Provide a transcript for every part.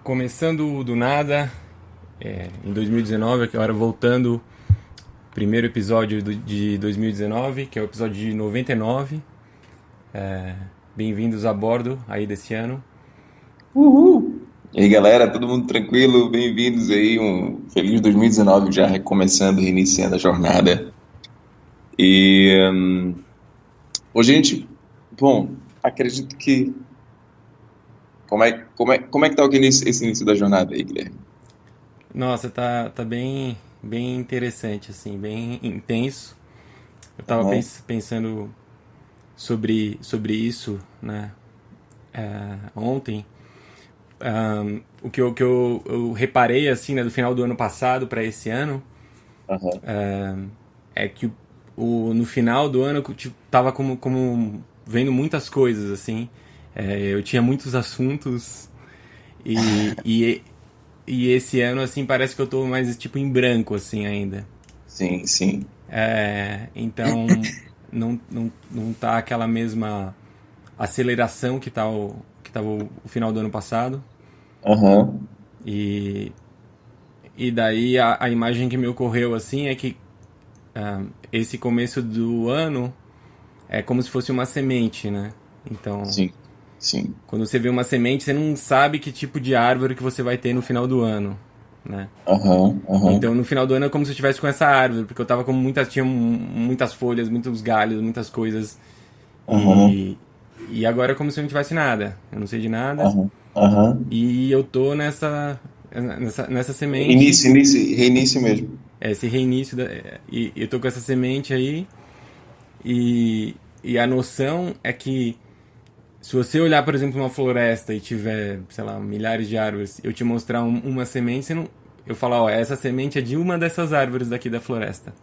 Começando do nada, em 2019, agora voltando, primeiro episódio de 2019, que é o episódio de 99. Bem-vindos a bordo aí desse ano. Uhul! E aí, galera, todo mundo tranquilo? Bem-vindos aí, um feliz 2019 já recomeçando, reiniciando a jornada. E hoje a gente, bom, acredito que como é que tá esse início da jornada aí, Guilherme? Nossa, tá bem interessante, assim, bem intenso. Eu tava Aham, pensando sobre isso, né, ontem. O que eu reparei, assim, né, do final do ano passado para esse ano, aham, é que no final do ano eu tipo, tava como vendo muitas coisas, assim. Eu tinha muitos assuntos e, e, e esse ano, assim, parece que eu tô mais, tipo, em branco, assim, ainda. sim, sim. Então, não tá aquela mesma aceleração que tava o final do ano passado. Aham, E, e daí a imagem que me ocorreu, assim, é que esse começo do ano é como se fosse uma semente, né? Então, sim, sim. quando você vê uma semente, você não sabe que tipo de árvore que você vai ter no final do ano, né? Aham, aham, Então, no final do ano é como se eu estivesse com essa árvore, porque eu tava com tinha muitas folhas, muitos galhos, muitas coisas. aham, E, e agora é como se eu não tivesse nada. Eu não sei de nada. aham, aham. E eu tô nessa semente, Reinício mesmo. esse reinício, e eu tô com essa semente aí. E, e a noção é que se você olhar, por exemplo, uma floresta e tiver, sei lá, milhares de árvores, eu te mostrar uma semente, você não, eu falar, ó, essa semente é de uma dessas árvores daqui da floresta.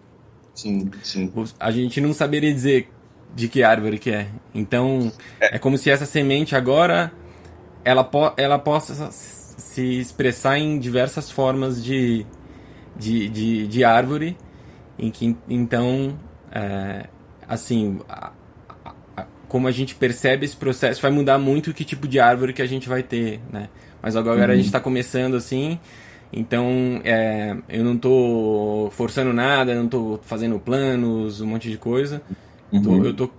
Sim, sim. A gente não saberia dizer de que árvore que é. Então, é como se essa semente agora ela possa se expressar em diversas formas de árvore, em que então, assim, como a gente percebe esse processo vai mudar muito que tipo de árvore que a gente vai ter, né? Mas agora a gente está Uhum, começando assim, então eu não estou forçando nada, não estou fazendo planos, um monte de coisa. Eu uhum, estou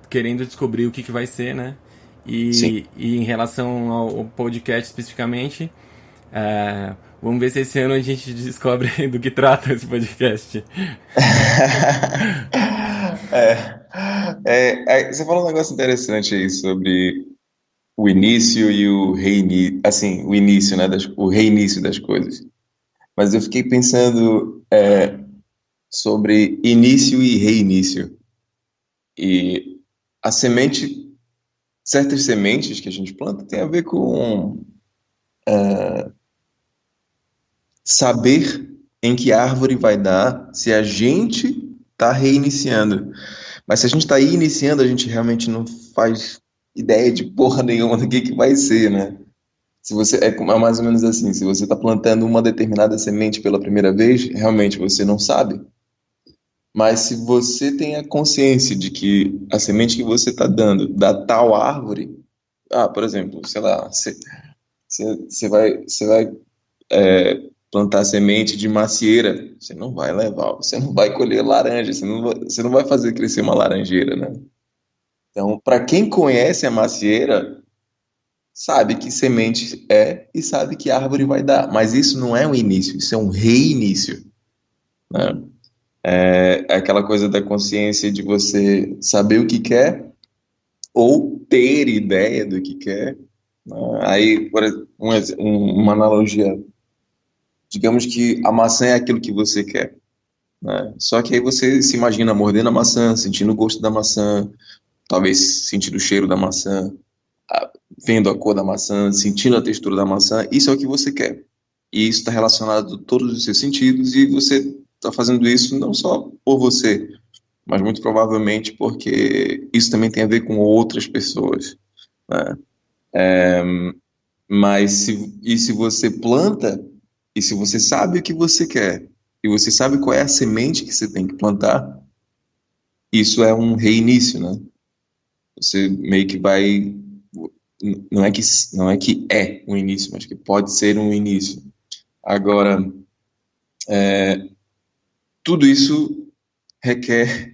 querendo descobrir o que vai ser, né? sim. E em relação ao podcast especificamente, vamos ver se esse ano a gente descobre do que trata esse podcast. Você falou um negócio interessante aí sobre o início e o reinício, assim, o início, né, o reinício das coisas. Mas eu fiquei pensando sobre início e reinício. E a semente, certas sementes que a gente planta tem a ver com saber em que árvore vai dar se a gente está reiniciando. Mas se a gente está iniciando, a gente realmente não faz ideia de porra nenhuma do que vai ser, né? Se você é mais ou menos assim, se você está plantando uma determinada semente pela primeira vez, realmente você não sabe. Mas se você tem a consciência de que a semente que você está dando da tal árvore, por exemplo, sei lá, você vai plantar semente de macieira, você não vai colher laranja, você não vai fazer crescer uma laranjeira, né? Então, para quem conhece a macieira, sabe que semente é e sabe que árvore vai dar. Mas isso não é um início, isso é um reinício, né? É aquela coisa da consciência de você saber o que quer ou ter ideia do que quer, né? Aí, por exemplo, uma analogia, digamos que a maçã é aquilo que você quer, né? Só que aí você se imagina mordendo a maçã, sentindo o gosto da maçã, talvez sentindo o cheiro da maçã, vendo a cor da maçã, sentindo a textura da maçã, isso é o que você quer. E isso está relacionado a todos os seus sentidos e você está fazendo isso não só por você, mas muito provavelmente porque isso também tem a ver com outras pessoas, né? Mas se você planta e se você sabe o que você quer e você sabe qual é a semente que você tem que plantar, isso é um reinício, né? Você meio que vai. não é que é um início, mas que pode ser um início. Agora, tudo isso requer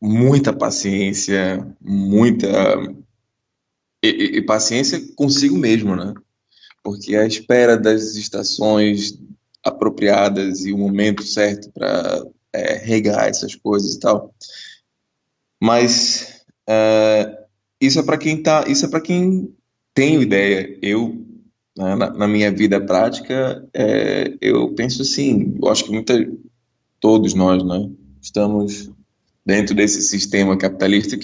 muita paciência, e paciência consigo mesmo, né? Porque a espera das estações apropriadas e o momento certo para regar essas coisas e tal. Mas isso é para quem tem ideia. Eu, né, na minha vida prática, eu penso assim, eu acho que todos nós, né, estamos dentro desse sistema capitalista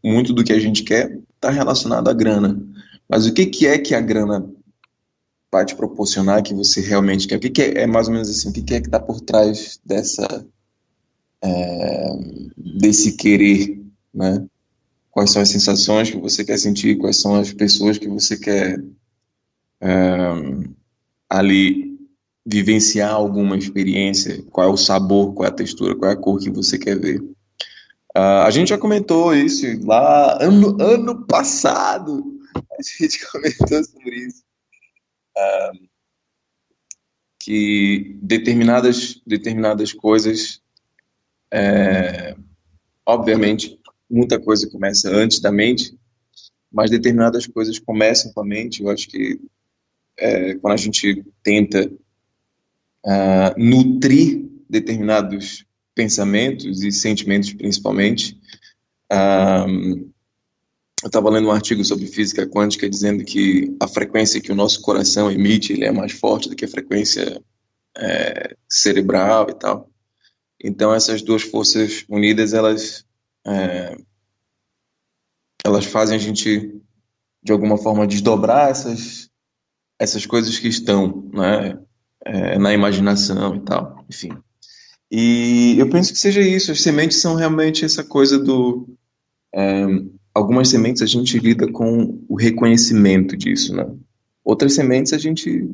muito do que a gente quer está relacionado à grana. Mas o que que é que a grana vai te proporcionar que você realmente quer? O que que é mais ou menos assim? O que que é que está por trás desse querer, né? Quais são as sensações que você quer sentir? Quais são as pessoas que você quer ali vivenciar alguma experiência? Qual é o sabor? Qual é a textura? Qual é a cor que você quer ver? A gente já comentou isso lá ano passado. A gente comentou sobre isso, que determinadas coisas, obviamente, muita coisa começa antes da mente, mas determinadas coisas começam com a mente. Eu acho que quando a gente tenta nutrir determinados pensamentos e sentimentos, principalmente. Eu estava lendo um artigo sobre física quântica dizendo que a frequência que o nosso coração emite ele é mais forte do que a frequência cerebral e tal. Então essas duas forças unidas elas fazem a gente de alguma forma desdobrar essas coisas que estão, né, na imaginação e tal, enfim. E eu penso que seja isso. As sementes são realmente essa coisa do algumas sementes a gente lida com o reconhecimento disso, né? Outras sementes a gente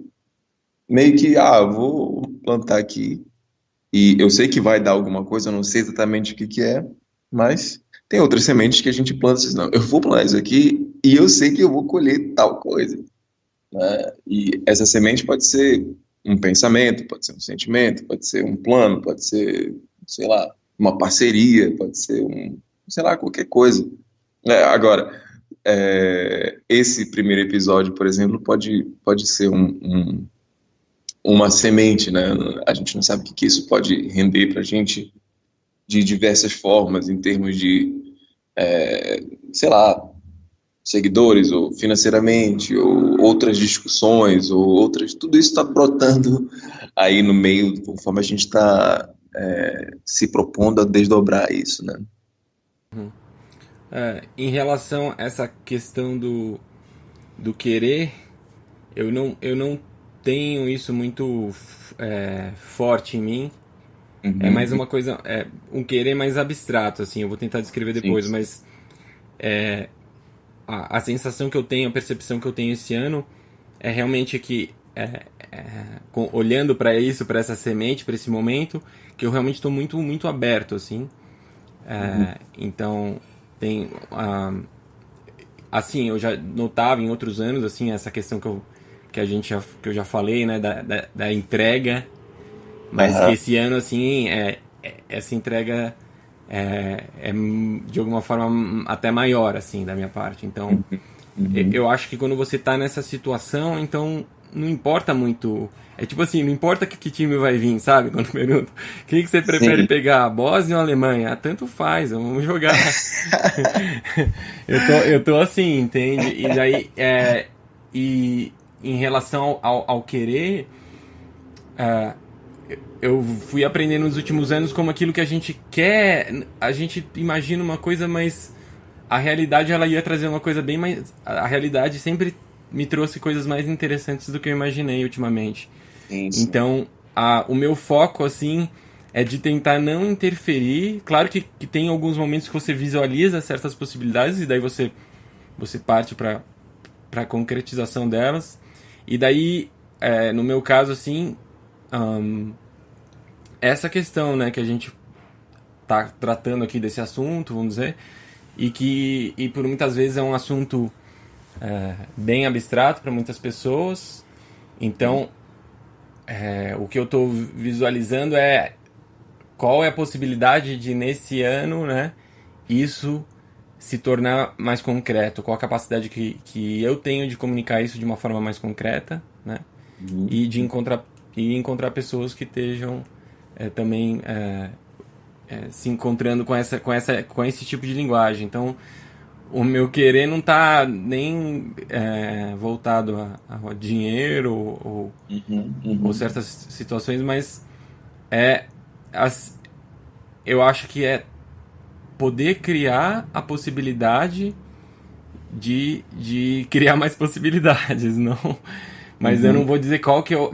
meio que, vou plantar aqui e eu sei que vai dar alguma coisa, eu não sei exatamente o que que é, mas tem outras sementes que a gente planta e diz, não, eu vou plantar isso aqui e eu sei que eu vou colher tal coisa, né? E essa semente pode ser um pensamento, pode ser um sentimento, pode ser um plano, pode ser, sei lá, uma parceria, pode ser sei lá, qualquer coisa. Agora, esse primeiro episódio, por exemplo, pode ser uma semente, né? A gente não sabe o que que isso pode render para a gente de diversas formas, em termos de, sei lá, seguidores, ou financeiramente, ou outras discussões, ou outras. Tudo isso está brotando aí no meio, conforme a gente está se propondo a desdobrar isso, né? Em relação a essa questão do querer, eu não tenho isso muito forte em mim. É mais Uhum. uma coisa, um querer mais abstrato, assim. Eu vou tentar descrever Sim, depois, sim. mas a sensação que eu tenho, a percepção que eu tenho esse ano é realmente que, olhando para isso, para essa semente, para esse momento, que eu realmente estou muito, muito aberto, assim. Uhum. Então, tem. Assim, eu já notava em outros anos, assim, essa questão que eu já falei, né, da entrega, mas que Aham. esse ano, assim, essa entrega é de alguma forma até maior, assim, da minha parte. Então, Uhum. Uhum. eu acho que quando você tá nessa situação, então não importa muito. É tipo assim, não importa que time vai vir, sabe? Quando pergunta, quem que você prefere Sim. pegar, a Bósnia ou a Alemanha? Tanto faz, vamos jogar. Eu tô assim, entende? E daí, e em relação ao querer, eu fui aprendendo nos últimos anos como aquilo que a gente quer, a gente imagina uma coisa, mas a realidade ela ia trazer uma coisa bem mais. A realidade sempre me trouxe coisas mais interessantes do que eu imaginei ultimamente. Sim, sim. Então, o meu foco, assim, é de tentar não interferir. Claro que tem alguns momentos que você visualiza certas possibilidades e daí você parte para a concretização delas. E daí, no meu caso, assim, essa questão, né, que a gente tá tratando aqui desse assunto, vamos dizer, e por muitas vezes é um assunto bem abstrato para muitas pessoas. Então, o que eu estou visualizando é qual é a possibilidade de, nesse ano, né, isso se tornar mais concreto, qual a capacidade que eu tenho de comunicar isso de uma forma mais concreta, né, Uhum. e de encontrar pessoas que estejam também se encontrando com esse tipo de linguagem. Então, o meu querer não está nem voltado a dinheiro Uhum. ou Uhum. certas situações, mas é as, eu acho que é poder criar a possibilidade de criar mais possibilidades, não. Mas eu não Uhum. vou dizer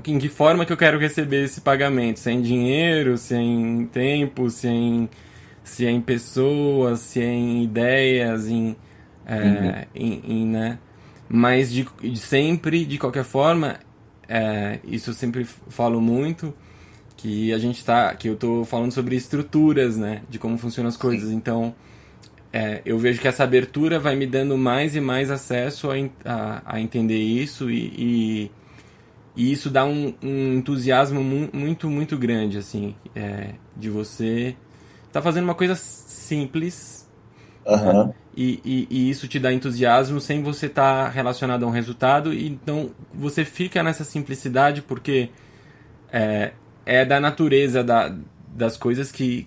em que forma que eu quero receber esse pagamento, se é em dinheiro, se é em tempo, se é em pessoas, se é em ideias, Uhum. né? Mas de sempre, de qualquer forma, isso eu sempre falo muito, que eu tô falando sobre estruturas, né? De como funcionam as Sim. coisas. Então, eu vejo que essa abertura vai me dando mais e mais acesso a entender isso e isso dá um entusiasmo muito, muito grande, assim, de você tá fazendo uma coisa simples, né? Aham. E isso te dá entusiasmo sem você estar relacionado a um resultado. E então você fica nessa simplicidade porque é da natureza das coisas que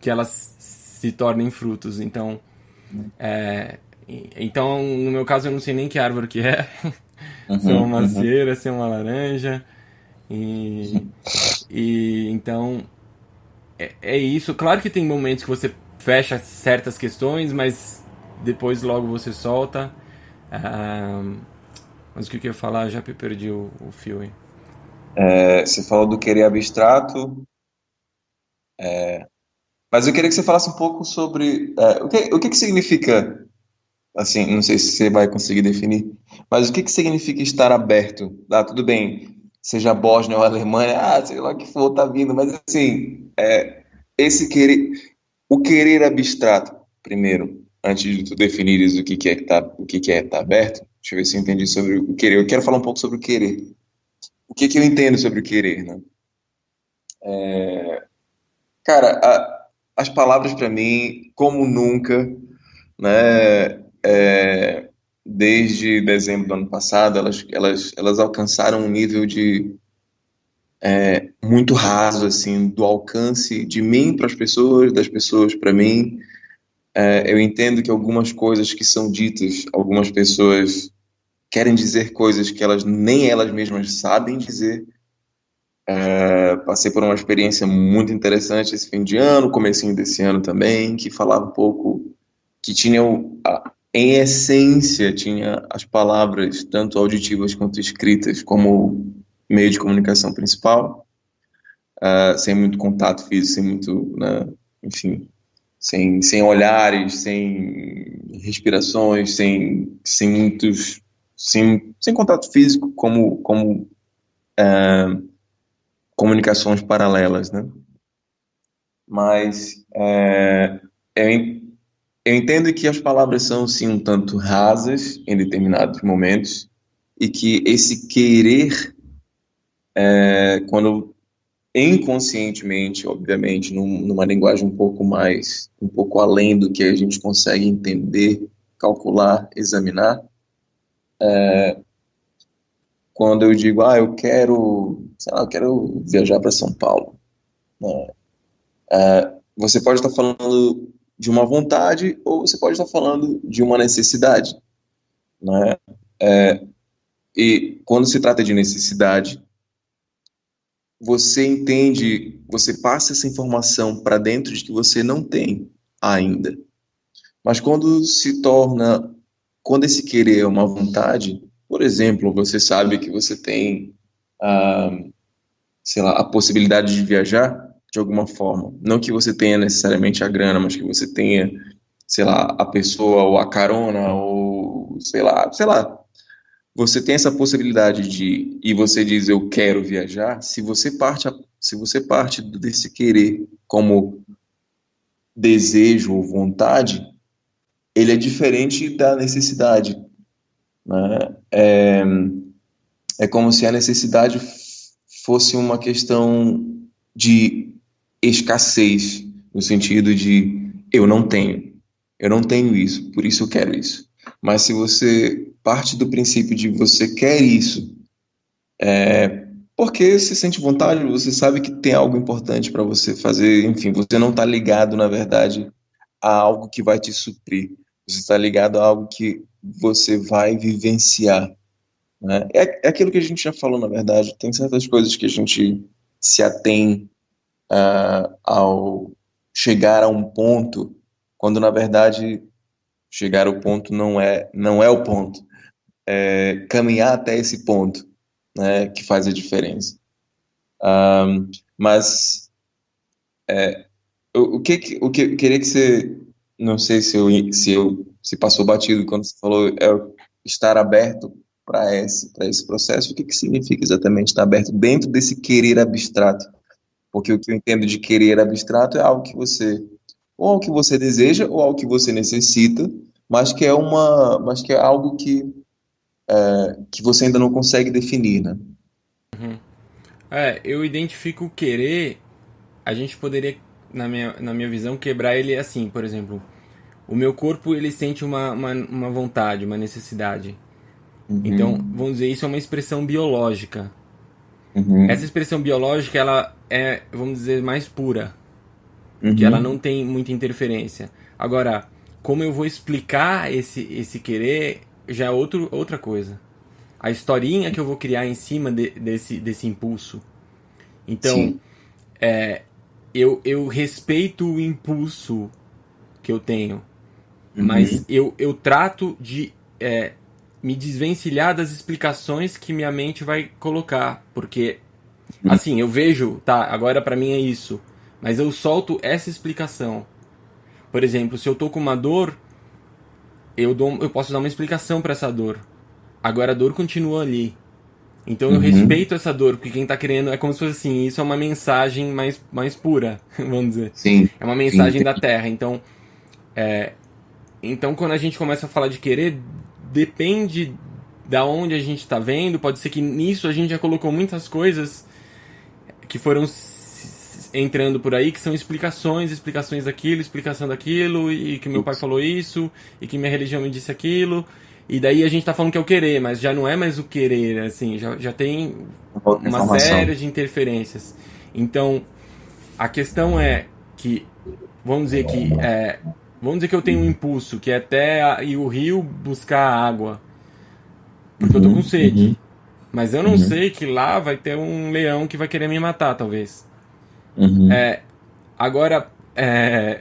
elas se tornem frutos. Então, no meu caso, eu não sei nem que árvore que é. Se é uma Uhum. Uhum. macieira, se é uma laranja. E, e então, é isso. Claro que tem momentos que você fecha certas questões, mas depois logo você solta. Ah, mas o que eu ia falar? Já perdi o fio aí. Você falou do querer abstrato, mas eu queria que você falasse um pouco sobre o que que significa, assim, não sei se você vai conseguir definir, mas o que que significa estar aberto? Ah, tudo bem, seja Bósnia ou Alemanha, sei lá o que for, tá vindo, mas assim, esse querer, o querer abstrato, primeiro, antes de tu definires o que que é estar aberto, deixa eu ver se eu entendi sobre o querer. Eu quero falar um pouco sobre o querer. O que que eu entendo sobre o querer, né? Cara, as palavras para mim, como nunca, né, desde dezembro do ano passado, elas alcançaram um nível de muito raso, assim, do alcance de mim para as pessoas, das pessoas para mim. Eu entendo que algumas coisas que são ditas, algumas pessoas querem dizer coisas que elas nem elas mesmas sabem dizer. Passei por uma experiência muito interessante esse fim de ano, comecinho desse ano também, que falava um pouco, que tinha, em essência, tinha as palavras, tanto auditivas quanto escritas, como meio de comunicação principal, sem muito contato físico, sem muito, né, enfim, sem olhares, sem respirações, sem muitos, sem contato físico, como comunicações paralelas, né? Mas eu, eu entendo que as palavras são, sim, um tanto rasas em determinados momentos e que esse querer, quando inconscientemente, obviamente, numa linguagem um pouco além do que a gente consegue entender, calcular, examinar, quando eu digo, eu quero, sei lá, eu quero viajar para São Paulo, né? Você pode estar falando de uma vontade ou você pode estar falando de uma necessidade, né? E quando se trata de necessidade, você entende, você passa essa informação para dentro de que você não tem ainda. Mas quando esse querer é uma vontade, por exemplo, você sabe que você tem, ah, sei lá, a possibilidade de viajar de alguma forma. Não que você tenha necessariamente a grana, mas que você tenha, sei lá, a pessoa ou a carona ou sei lá, você tem essa possibilidade e você diz eu quero viajar, se você parte desse querer como desejo ou vontade, ele é diferente da necessidade, né? É como se a necessidade fosse uma questão de escassez, no sentido de eu não tenho isso, por isso eu quero isso. Mas se você parte do princípio de você quer isso, porque você sente vontade, você sabe que tem algo importante para você fazer, enfim, você não está ligado, na verdade, a algo que vai te suprir, você está ligado a algo que você vai vivenciar, né? É aquilo que a gente já falou, na verdade. Tem certas coisas que a gente se atém ao chegar a um ponto, quando na verdade chegar ao ponto não é o ponto. É caminhar até esse ponto, né, que faz a diferença. Mas o que eu queria que você, não sei se passou batido quando você falou estar aberto para esse processo. O que significa exatamente estar aberto dentro desse querer abstrato? Porque o que eu entendo de querer abstrato é algo que você, ou algo que você deseja, ou algo que você necessita, mas que é algo que você ainda não consegue definir, né? Eu identifico o querer, a gente poderia, na minha visão, quebrar ele assim, por exemplo. O meu corpo, ele sente uma vontade, uma necessidade. Então, Uhum, vamos dizer, isso é uma expressão biológica. Essa uhum, expressão biológica, ela é, vamos dizer, mais pura, que ela não uhum, tem muita interferência. Agora, como eu vou explicar esse querer, já é outra coisa. A historinha que eu vou criar em cima desse impulso. Então, sim. eu respeito o impulso que eu tenho, mas Uhum, eu trato de me desvencilhar das explicações que minha mente vai colocar, porque assim, eu vejo, tá, agora pra mim é isso, mas eu solto essa explicação. Por exemplo, se eu tô com uma dor, eu posso dar uma explicação pra essa dor. Agora a dor continua ali. Então eu uhum, respeito essa dor, porque quem tá querendo é como se fosse assim, isso é uma mensagem mais pura, vamos dizer. sim, É uma sim, mensagem da Terra. Então quando a gente começa a falar de querer, depende da onde a gente tá vendo, pode ser que nisso a gente já colocou muitas coisas que foram entrando por aí, que são explicações daquilo, explicação daquilo, e que meu pai isso. falou isso, e que minha religião me disse aquilo. E daí a gente tá falando que é o querer, mas já não é mais o querer, assim, já tem Outra uma informação. série de interferências. Então, a questão é que, vamos dizer que eu tenho um impulso, que é até ir o rio buscar água, porque eu tô com Uhum, sede. uhum, Mas eu não uhum, sei que lá vai ter um leão que vai querer me matar, talvez. uhum, Agora,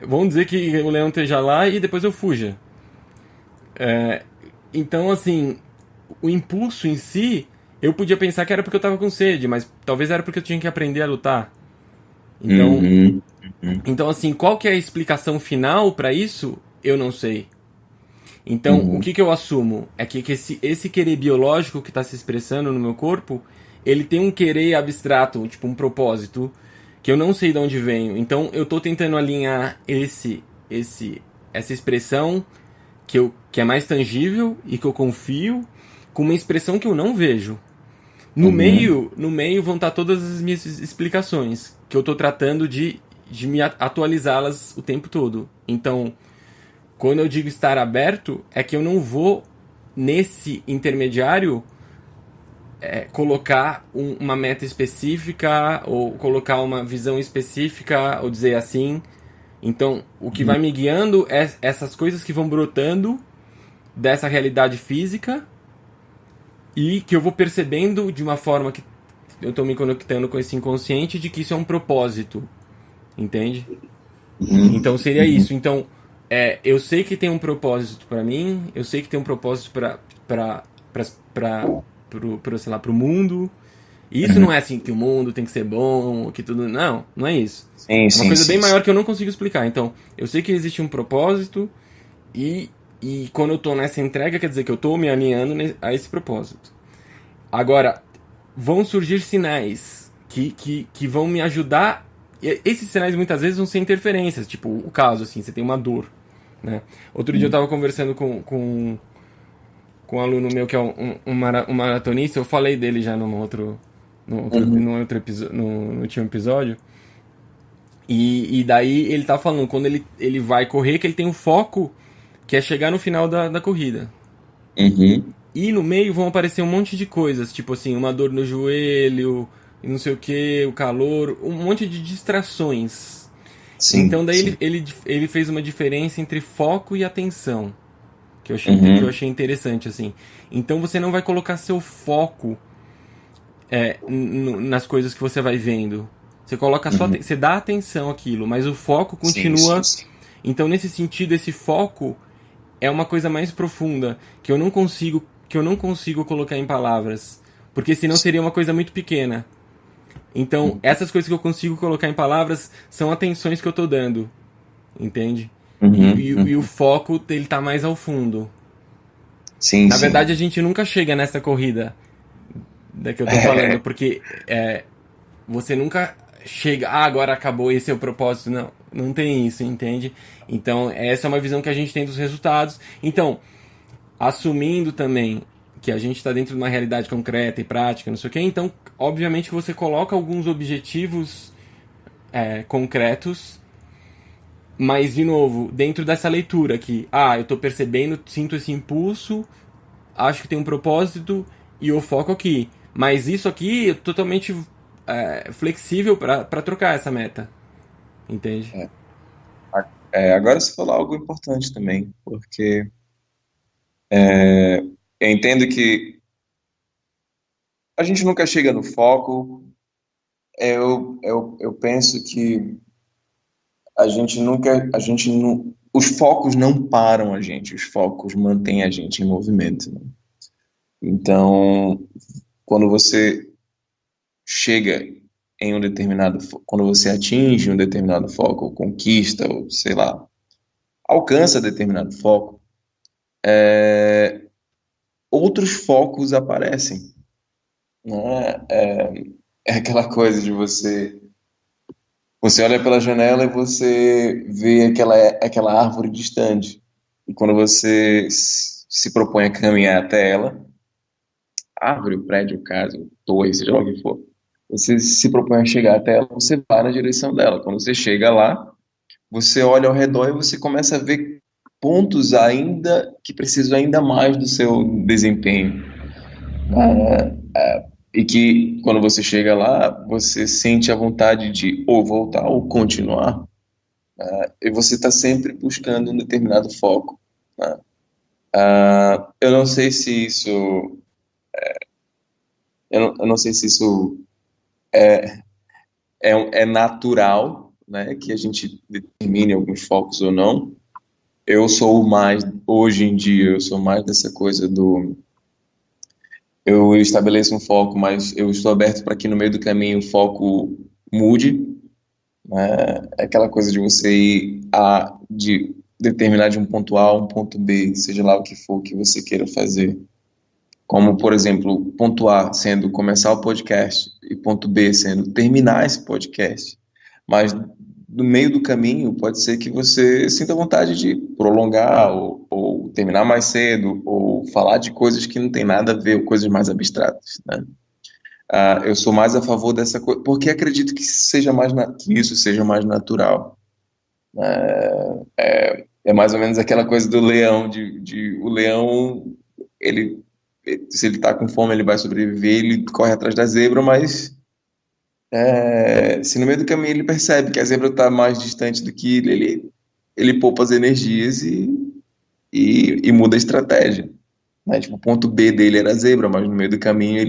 vamos dizer que o leão esteja lá e depois eu fuja. Então, assim, o impulso em si, eu podia pensar que era porque eu tava com sede, mas talvez era porque eu tinha que aprender a lutar. Então, uhum, uhum, então assim, qual que é a explicação final para isso? Eu não sei. Então, o uhum, que eu assumo é que esse querer biológico que está se expressando no meu corpo, ele tem um querer abstrato, tipo um propósito, que eu não sei de onde venho. Então, eu estou tentando alinhar essa expressão que é mais tangível e que eu confio, com uma expressão que eu não vejo. uhum, No meio vão estar todas as minhas explicações, que eu estou tratando de me atualizá-las o tempo todo. Então, quando eu digo estar aberto, é que eu não vou, nesse intermediário, colocar uma meta específica ou colocar uma visão específica ou dizer assim. Então, o que vai me guiando é essas coisas que vão brotando dessa realidade física e que eu vou percebendo de uma forma que eu estou me conectando com esse inconsciente de que isso é um propósito, entende? uhum, Então seria uhum, isso. Então, eu sei que tem um propósito para mim, eu sei que tem um propósito para sei lá, pro mundo. E isso não uhum. é assim que o mundo tem que ser bom, que tudo. Não, não é isso. Sim, É uma sim, coisa bem sim, maior sim. que eu não consigo explicar. Então, eu sei que existe um propósito e, e quando eu tô nessa entrega, quer dizer que eu tô me alinhando a esse propósito. Agora, vão surgir sinais que vão me ajudar. E esses sinais muitas vezes vão ser interferências, tipo o caso, assim, você tem uma dor. né? Outro dia eu estava conversando com um aluno meu que é um maratonista, eu falei dele já Uhum, no outro episódio, no último episódio, e daí ele tá falando, quando ele vai correr, que ele tem um foco que é chegar no final da corrida. uhum. E no meio vão aparecer um monte de coisas, tipo assim, uma dor no joelho, e não sei o que, o calor, um monte de distrações. Então Sim, daí sim. ele fez uma diferença entre foco e atenção, que eu Uhum, achei interessante, assim. Então você não vai colocar seu foco nas coisas que você vai vendo. Você coloca só, uhum. você dá atenção àquilo, mas o foco Sim, sim, continua. sim. Então nesse sentido, esse foco é uma coisa mais profunda que eu não consigo colocar em palavras, porque senão seria uma coisa muito pequena. Então, Uhum, essas coisas que eu consigo colocar em palavras são atenções que eu tô dando, entende? E, uhum, e o uhum. foco ele tá mais ao fundo. Sim, Na verdade, a sim. gente nunca chega nessa corrida da que eu tô falando, porque você nunca chega, agora acabou, esse é o propósito. Não, não tem isso, entende? Então, essa é uma visão que a gente tem dos resultados. Então, assumindo também que a gente está dentro de uma realidade concreta e prática, não sei o quê, então, obviamente, que você coloca alguns objetivos concretos, mas, de novo, dentro dessa leitura que, eu estou percebendo, sinto esse impulso, acho que tem um propósito e eu foco aqui. Mas isso aqui é totalmente flexível para trocar essa meta, entende? É. Agora você falou algo importante também, porque eu entendo que a gente nunca chega no foco. Eu penso que a gente não, os focos não param a gente, os focos mantêm a gente em movimento, né? Então, quando você chega em um quando você atinge um determinado foco, ou conquista, ou sei lá, alcança determinado foco, outros focos aparecem, né? É aquela coisa de você olha pela janela e você vê aquela árvore distante. E quando você se propõe a caminhar até ela, árvore, prédio, casa, torre, seja lá o que for, você se propõe a chegar até ela, você vai na direção dela. Quando você chega lá, você olha ao redor e você começa a ver pontos ainda que precisam ainda mais do seu desempenho. E que quando você chega lá, você sente a vontade de ou voltar ou continuar. E você está sempre buscando um determinado foco, né? Eu não sei se isso, eu não sei se isso é natural, né, que a gente determine alguns focos ou não. Eu sou mais, hoje em dia, eu sou mais dessa coisa do, eu estabeleço um foco, mas eu estou aberto para que no meio do caminho o foco mude, né? É aquela coisa de você de determinar de um ponto A a um ponto B, seja lá o que for que você queira fazer. Como, por exemplo, ponto A sendo começar o podcast e ponto B sendo terminar esse podcast. Mas no meio do caminho pode ser que você sinta vontade de prolongar ou terminar mais cedo ou falar de coisas que não tem nada a ver, ou coisas mais abstratas, né? Eu sou mais a favor dessa coisa, porque acredito que que isso seja mais natural. É mais ou menos aquela coisa do leão, o leão, ele, se ele tá com fome, ele vai sobreviver, ele corre atrás da zebra, mas se no meio do caminho ele percebe que a zebra está mais distante do que ele poupa as energias e muda a estratégia, né? Tipo, o ponto B dele era a zebra, mas no meio do caminho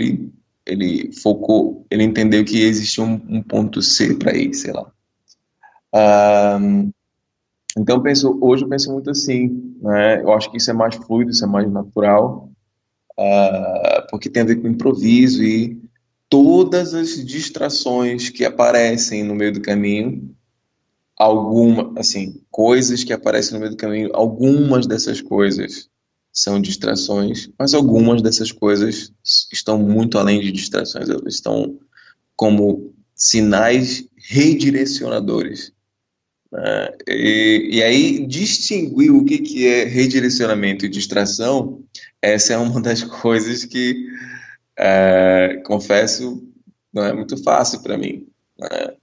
ele focou, ele entendeu que existia um ponto C para ir, sei lá. Ah, então hoje eu penso muito assim, né? Eu acho que isso é mais fluido, isso é mais natural, porque tem a ver com improviso e todas as distrações que aparecem no meio do caminho, assim, coisas que aparecem no meio do caminho, algumas dessas coisas são distrações, mas algumas dessas coisas estão muito além de distrações, elas estão como sinais redirecionadores, né? E aí, distinguir o que é redirecionamento e distração, essa é uma das coisas que, confesso, não é muito fácil para mim, né?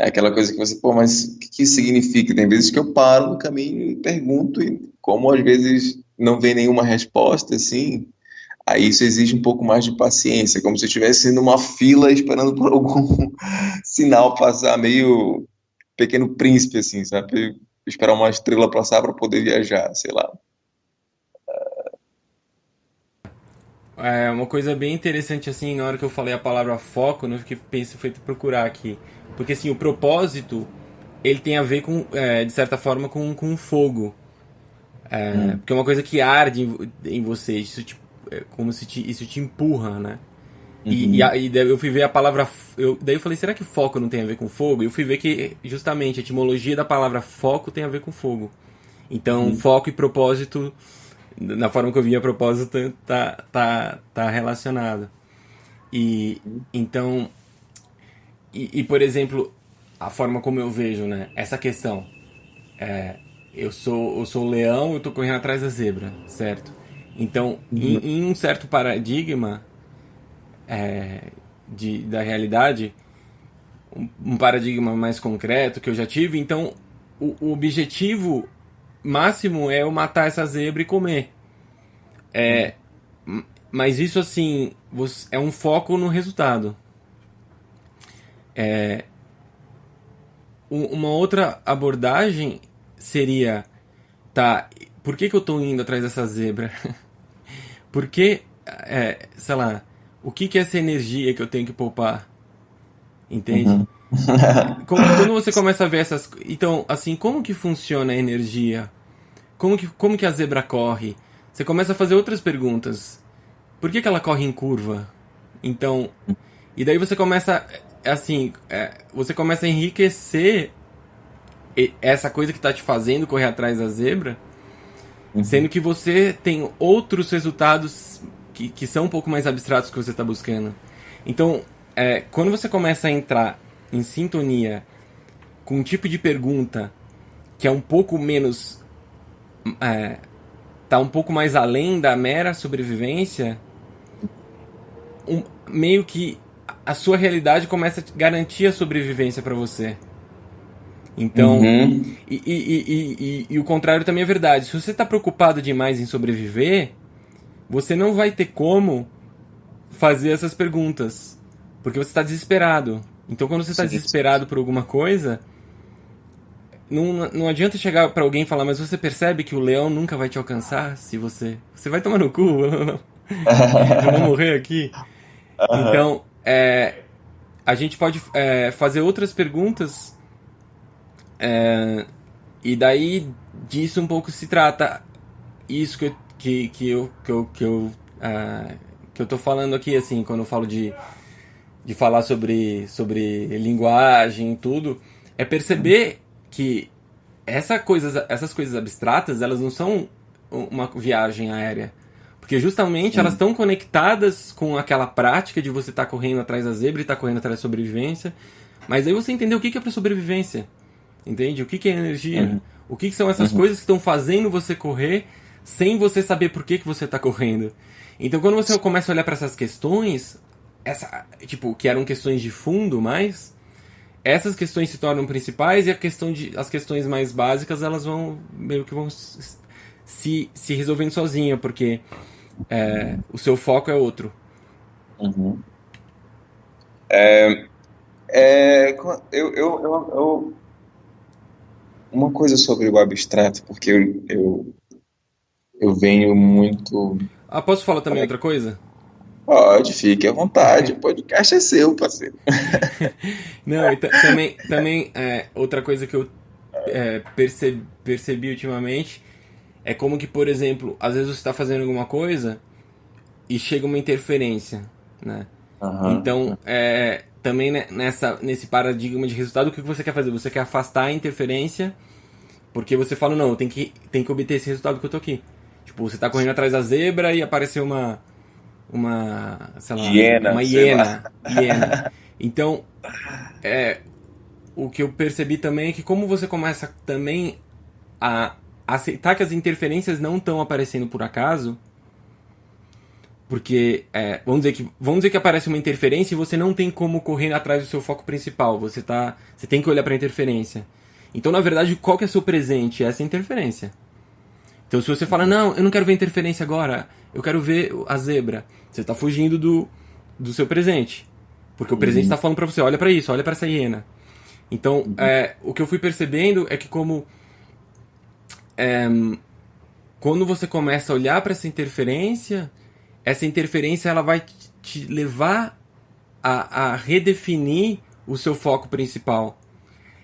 É aquela coisa que você, pô, mas o que isso significa? Tem vezes que eu paro no caminho e pergunto, e como às vezes não vem nenhuma resposta, assim, aí isso exige um pouco mais de paciência, como se eu estivesse numa fila esperando por algum sinal passar, meio Pequeno Príncipe, assim, sabe? Esperar uma estrela passar para poder viajar, sei lá. É uma coisa bem interessante, assim, na hora que eu falei a palavra foco, né, eu fiquei fui procurar aqui. Porque, assim, o propósito, ele tem a ver com, de certa forma, com fogo. Hum, Porque é uma coisa que arde em você, como se isso te empurra, né? uhum, E daí eu fui ver a palavra. Daí eu falei, será que foco não tem a ver com fogo? E eu fui ver que justamente a etimologia da palavra foco tem a ver com fogo. Então, uhum, foco e propósito, na forma que eu via propósito, tá relacionado. E então, por exemplo, a forma como eu vejo, né? Essa questão. Eu sou leão, eu tô correndo atrás da zebra, certo? Então, uhum, em um certo paradigma da realidade, um paradigma mais concreto que eu já tive, então o objetivo máximo é eu matar essa zebra e comer. uhum, Mas isso assim, é um foco no resultado. Uma outra abordagem seria, tá, por que eu tô indo atrás dessa zebra? Por que, sei lá, o que é essa energia que eu tenho que poupar? Entende? uhum. Quando você começa a ver essas. Então, assim, como que funciona a energia? Como que a zebra corre? Você começa a fazer outras perguntas. Por que ela corre em curva? Então. E daí você começa. Assim. Você começa a enriquecer essa coisa que está te fazendo correr atrás da zebra. Sendo Uhum. que você tem outros resultados que são um pouco mais abstratos que você está buscando. Então, quando você começa a entrar em sintonia com um tipo de pergunta que é um pouco menos. Tá um pouco mais além da mera sobrevivência, meio que a sua realidade começa a garantir a sobrevivência para você. Então, Uhum. e o contrário também é verdade. Se você está preocupado demais em sobreviver, você não vai ter como fazer essas perguntas, porque você está desesperado. Então, quando você está Sim, sim, desesperado por alguma coisa, não adianta chegar para alguém e falar, mas você percebe que o leão nunca vai te alcançar se você. Você vai tomar no cu, eu vou morrer aqui. Aham. Então, a gente pode fazer outras perguntas e daí disso um pouco se trata. Isso que eu tô falando aqui, assim, quando eu falo de falar sobre linguagem e tudo, é perceber que essas coisas abstratas, elas não são uma viagem aérea. Porque justamente elas Sim. estão conectadas com aquela prática de você estar correndo atrás da zebra e estar correndo atrás da sobrevivência. Mas aí você entendeu o que é para sobrevivência. Entende? O que é energia? Uhum. O que são essas Uhum. coisas que estão fazendo você correr sem você saber por que você está correndo? Então quando você começa a olhar para essas questões, tipo, que eram questões de fundo, mas essas questões se tornam principais e as questões mais básicas elas vão meio que vão se resolvendo sozinha, porque o seu foco é outro. Uhum. Uma coisa sobre o abstrato, porque eu venho muito. Ah, posso falar Como também é outra que coisa? pode? Fique à vontade. O podcast é seu, parceiro. Não, e também outra coisa que eu percebi ultimamente é como que, por exemplo, às vezes você está fazendo alguma coisa e chega uma interferência, né? Aham. Então, também nesse paradigma de resultado, o que você quer fazer? Você quer afastar a interferência porque você fala, não, tem que obter esse resultado que eu tô aqui. Tipo, você tá correndo atrás da zebra e apareceu sei lá, Hiena, uma sei lá. hiena. Então, o que eu percebi também é que como você começa também a aceitar que as interferências não estão aparecendo por acaso, porque vamos dizer que aparece uma interferência e você não tem como correr atrás do seu foco principal, você tem que olhar para a interferência. Então, na verdade, qual que é seu presente? Essa interferência. Então, se você fala, não, eu não quero ver interferência agora, eu quero ver a zebra, você está fugindo do seu presente. Porque o presente está falando para você, olha para isso, olha para essa hiena. Então, o que eu fui percebendo é que quando você começa a olhar para essa interferência ela vai te levar a redefinir o seu foco principal.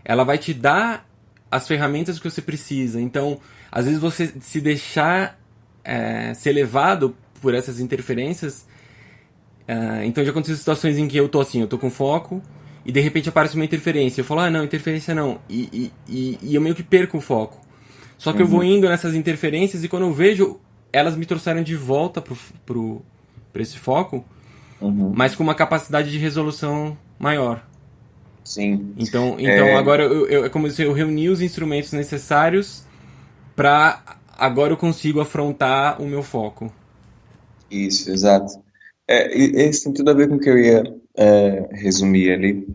Ela vai te dar as ferramentas que você precisa. Então, às vezes você se deixar ser levado por essas interferências. Então já aconteceu situações em que eu tô com foco e de repente aparece uma interferência. Eu falo, não, interferência não. E eu meio que perco o foco. Só que eu vou indo nessas interferências e quando eu vejo, elas me trouxeram de volta pra esse foco, mas com uma capacidade de resolução maior. Sim. Então agora é como se eu reuni os instrumentos necessários para agora eu consigo afrontar o meu foco. Isso, exato. Isso tem tudo a ver com o que eu ia resumir ali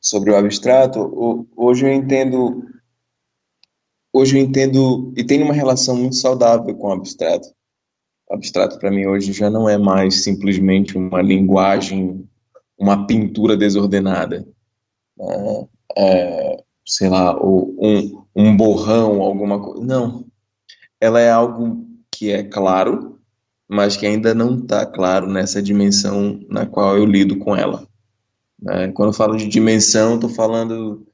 sobre o abstrato. Hoje eu entendo e tenho uma relação muito saudável com o abstrato. O abstrato para mim hoje já não é mais simplesmente uma linguagem, uma pintura desordenada, né? Sei lá, ou um borrão, alguma coisa. Não, ela é algo que é claro, mas que ainda não está claro nessa dimensão na qual eu lido com ela, né? Quando eu falo de dimensão, estou falando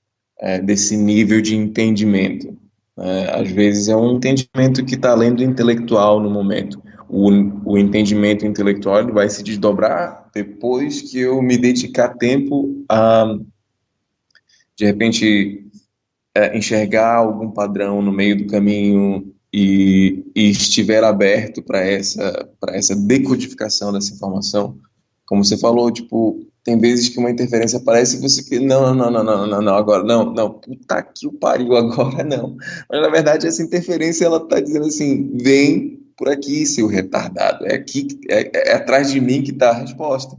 desse nível de entendimento. Às vezes é um entendimento que está além do intelectual no momento. O entendimento intelectual ele vai se desdobrar depois que eu me dedicar tempo a, de repente, enxergar algum padrão no meio do caminho e estiver aberto para essa decodificação dessa informação. Como você falou, tipo, tem vezes que uma interferência aparece e você não, agora não, puta que o pariu, agora não. Mas na verdade essa interferência ela tá dizendo assim, vem por aqui, seu retardado, é aqui, é atrás de mim que está a resposta.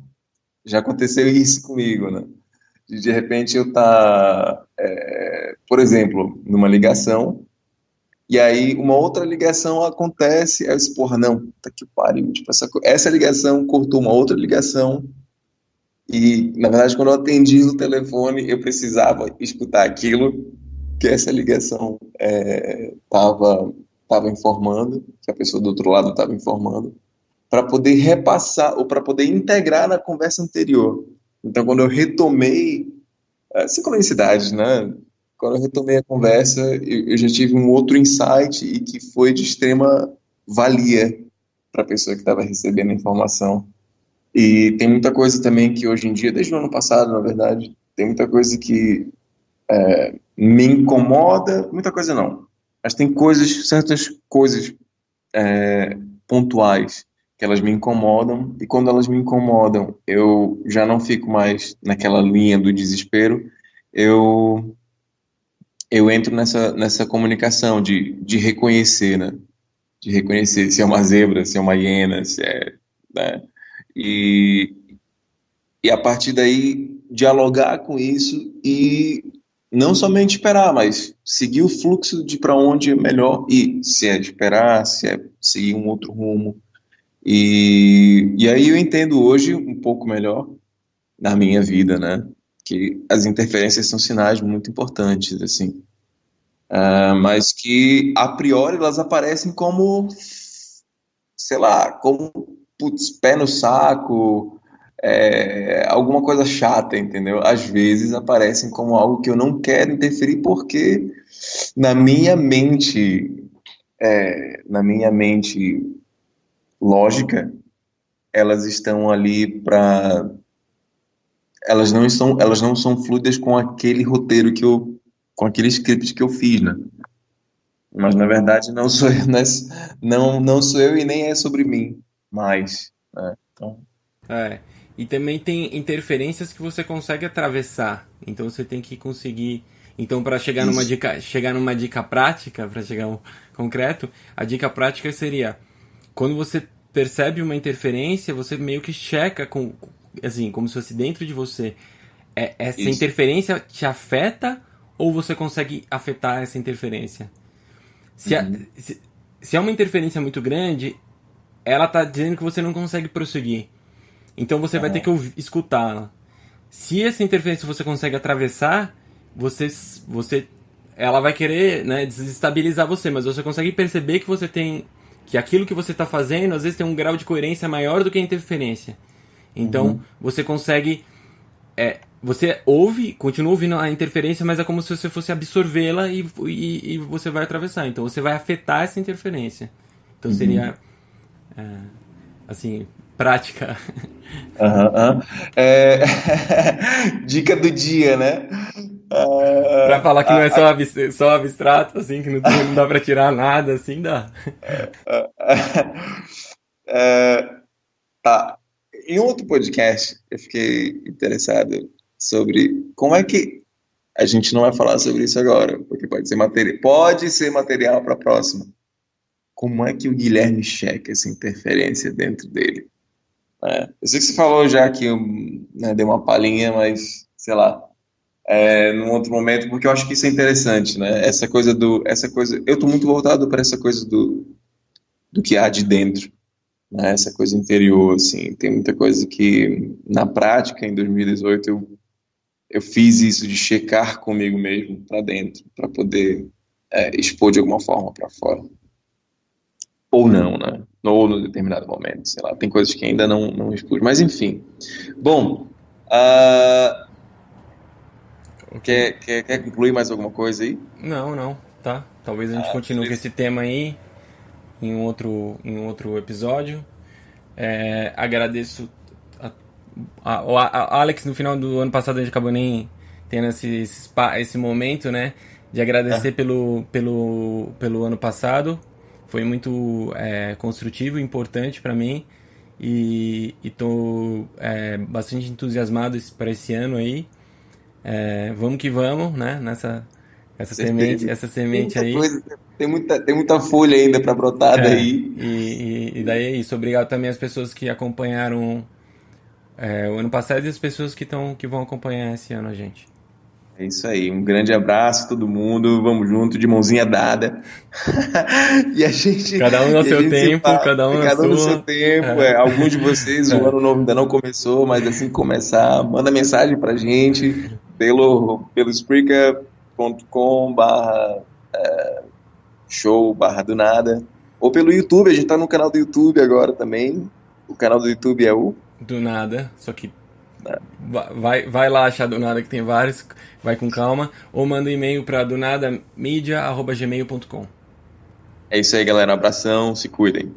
Já aconteceu isso comigo, né? De repente eu tá, por exemplo, numa ligação, e aí uma outra ligação acontece, aí eu disse, porra, não, tá que pariu, tipo, essa ligação cortou uma outra ligação, e na verdade quando eu atendi no telefone, eu precisava escutar aquilo que essa ligação tava informando, que a pessoa do outro lado estava informando, para poder repassar, ou para poder integrar na conversa anterior. Então quando eu retomei sincronicidade, né? Quando eu retomei a conversa, eu já tive um outro insight e que foi de extrema valia para a pessoa que estava recebendo a informação. E tem muita coisa também que hoje em dia, desde o ano passado, na verdade, tem muita coisa que me incomoda, muita coisa não, mas tem certas coisas pontuais que elas me incomodam, e quando elas me incomodam, eu já não fico mais naquela linha do desespero, eu entro nessa comunicação de reconhecer, né? De reconhecer se é uma zebra, se é uma hiena, se é, né? E, e a partir daí dialogar com isso e não somente esperar, mas seguir o fluxo de para onde é melhor ir, se é esperar, se é seguir um outro rumo. E aí eu entendo hoje um pouco melhor na minha vida, né? Que as interferências são sinais muito importantes, assim. Mas que a priori elas aparecem como, sei lá, como putz, pé no saco, alguma coisa chata, entendeu? Às vezes aparecem como algo que eu não quero interferir porque na minha mente, na minha mente lógica, elas estão ali para, elas não são fluidas com aquele roteiro com aquele script que eu fiz, né? Mas na verdade não sou eu, não sou eu e nem é sobre mim mais, né? Então, É. E também tem interferências que você consegue atravessar. Então você tem que conseguir. Então, para Isso. chegar numa dica prática, para chegar um concreto, a dica prática seria: quando você percebe uma interferência, você meio que checa assim, como se fosse dentro de você. Essa Isso. interferência te afeta ou você consegue afetar essa interferência? Se, a- Uhum. se, se é uma interferência muito grande, ela tá dizendo que você não consegue prosseguir. Então você vai ter que Aham. escutá-la. Se essa interferência você consegue atravessar, você, você, ela vai querer, né, desestabilizar você, mas você consegue perceber que você tem, que aquilo que você está fazendo às vezes tem um grau de coerência maior do que a interferência. Então Uhum. você consegue, você ouve, continua ouvindo a interferência, mas é como se você fosse absorvê-la e você vai atravessar. Então você vai afetar essa interferência. Então Uhum. seria, assim, prática. Aham, aham. É, dica do dia, né? Pra Ah, falar que não é a- só, a- só abstrato, assim, que não dá pra tirar nada, assim, dá. é, tá. Em outro podcast, eu fiquei interessado sobre como é que a gente não vai falar sobre isso agora, porque pode ser material para a próxima. Como é que o Guilherme checa essa interferência dentro dele? Eu sei que você falou já que né, deu uma palhinha, mas sei lá, num outro momento, porque eu acho que isso é interessante, né? Essa coisa, eu tô muito voltado para essa coisa do que há de dentro, né? Essa coisa interior, assim. Tem muita coisa que, na prática, em 2018, eu fiz isso de checar comigo mesmo para dentro, para poder expor de alguma forma para fora. Ou não, né? Ou no determinado momento, sei lá. Tem coisas que ainda não expus. Mas, enfim. Bom, ah, Ok. quer concluir mais alguma coisa aí? Não, não, tá. Talvez a gente Ah, continue com beleza. esse tema aí em um outro episódio. Agradeço a Alex, no final do ano passado a gente acabou nem tendo esse momento, né? De agradecer Ah, pelo ano passado. Foi muito construtivo e importante para mim. E estou bastante entusiasmado para esse ano aí. Vamos que vamos, né? certeza. Essa Tem semente muita aí. coisa, tem muita folha ainda para brotar daí. E daí é isso. Obrigado também às pessoas que acompanharam o ano passado e as pessoas que vão acompanhar esse ano a gente. É isso aí. Um grande abraço a todo mundo. Vamos junto, de mãozinha dada. e a gente, Cada um no e a seu gente se tempo, fala, cada um na cada um no seu sua. tempo. É, Alguns de vocês, o é. ano novo ainda não começou, mas assim que começar, manda mensagem pra gente pelo spreaker.com/show do nada. Ou pelo YouTube, a gente tá no canal do YouTube agora também. O canal do YouTube é o. Do nada, só que vai lá achar do nada que tem vários, vai com calma, ou manda um e-mail para donadamedia@gmail.com. É isso aí, galera. Um abração, se cuidem.